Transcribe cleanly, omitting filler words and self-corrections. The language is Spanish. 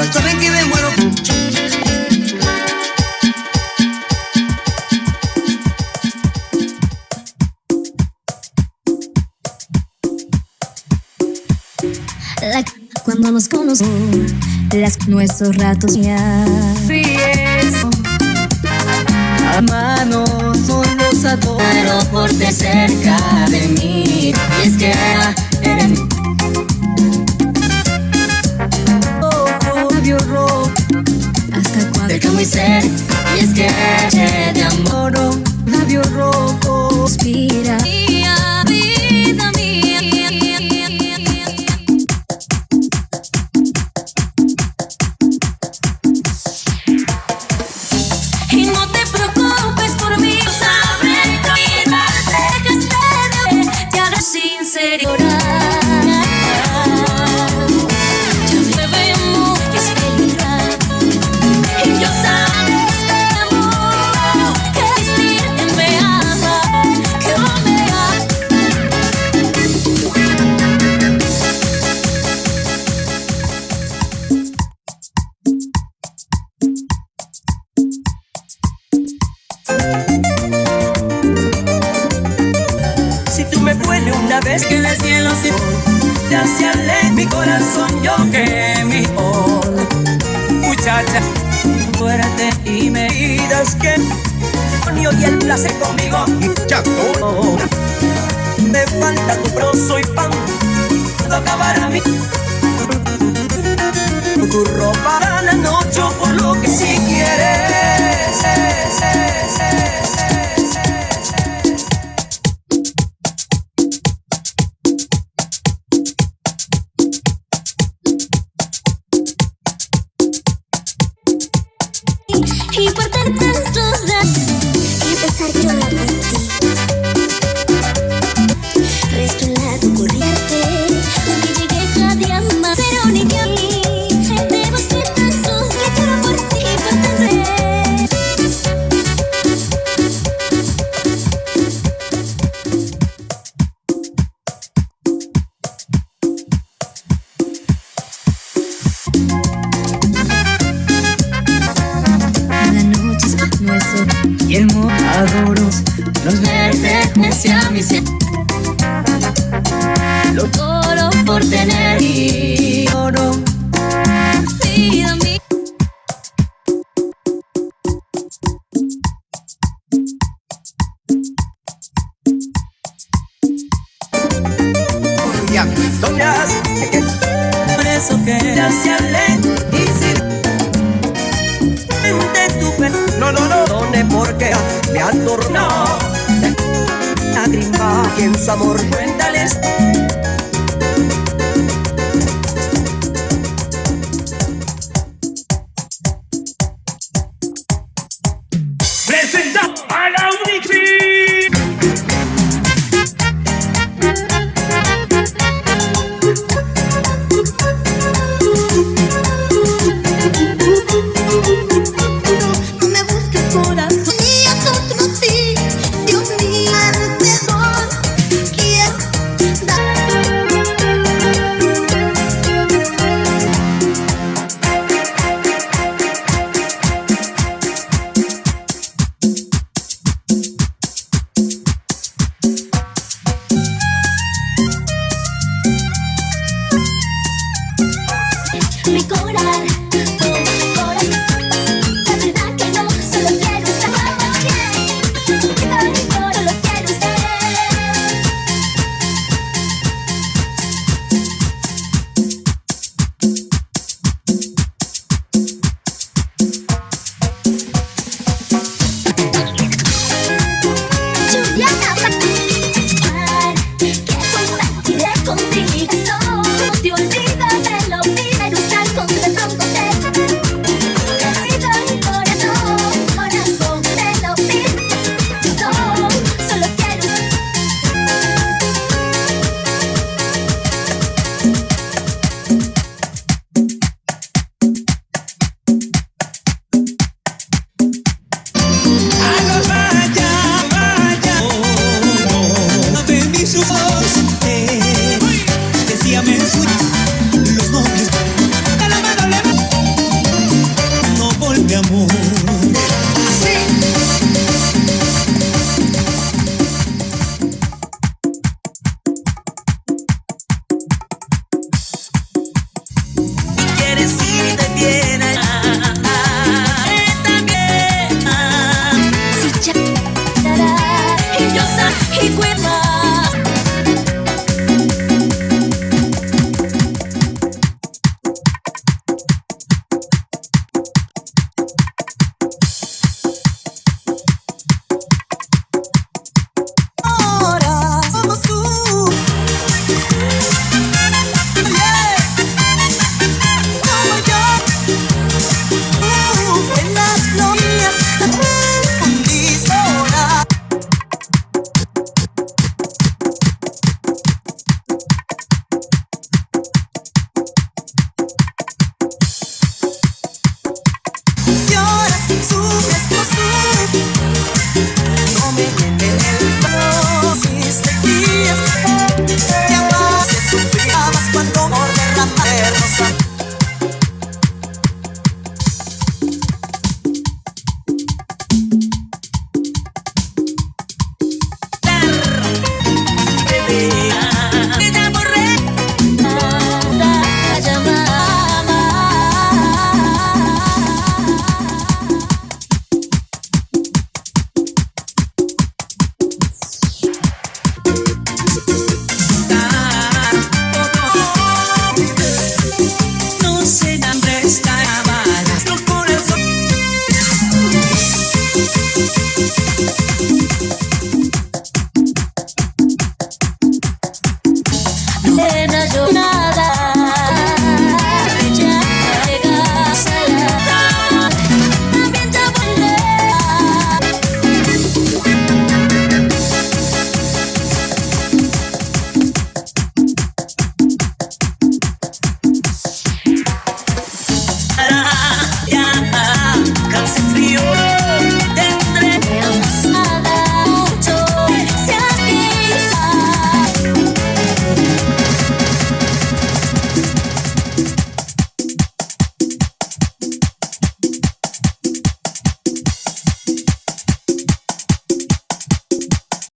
saben que me muero. Cuando nos conocimos, nuestros ratos ya Ríes, a manos solos a todos, pero por te cerca de mí. Y es que eres ojo, labio rojo, hasta cuando cerca muy cerca. y es que de amor Oro, labio rojo, inspira mía, vida mía. Y no te preocupes por mí, sabré cuidarte, que esté de te haga sincero llorar. Ya te veo que es peligroso y yo sabes que amor, que existir me ama, que no me ama. si tú me vuelves una vez que en el cielo se te hacia mi corazón yo que mi muchacha, fuerte y me digas que y el placer conmigo me falta tu broso y pan todo acabar a mí tu ropa para la noche o por lo que si quieres Y por tantos años empezar yo la por ti. Resto en la tu corriente, aunque llegué cada día más, pero ni que a mí debo ser tantos que lloro por ti, por tendré. La noche es nuestro y el mundo adoro los pertenece a mi ser. Lo oro por tener y oro vida mía. doñas por eso que ya se ale y si no donde porque me adornó lágrima y en su amor cuéntales presenta a la Unixi. No me busques corazón, ni a tu conocí. Dios mío, te doy, quiero dar mi corazón.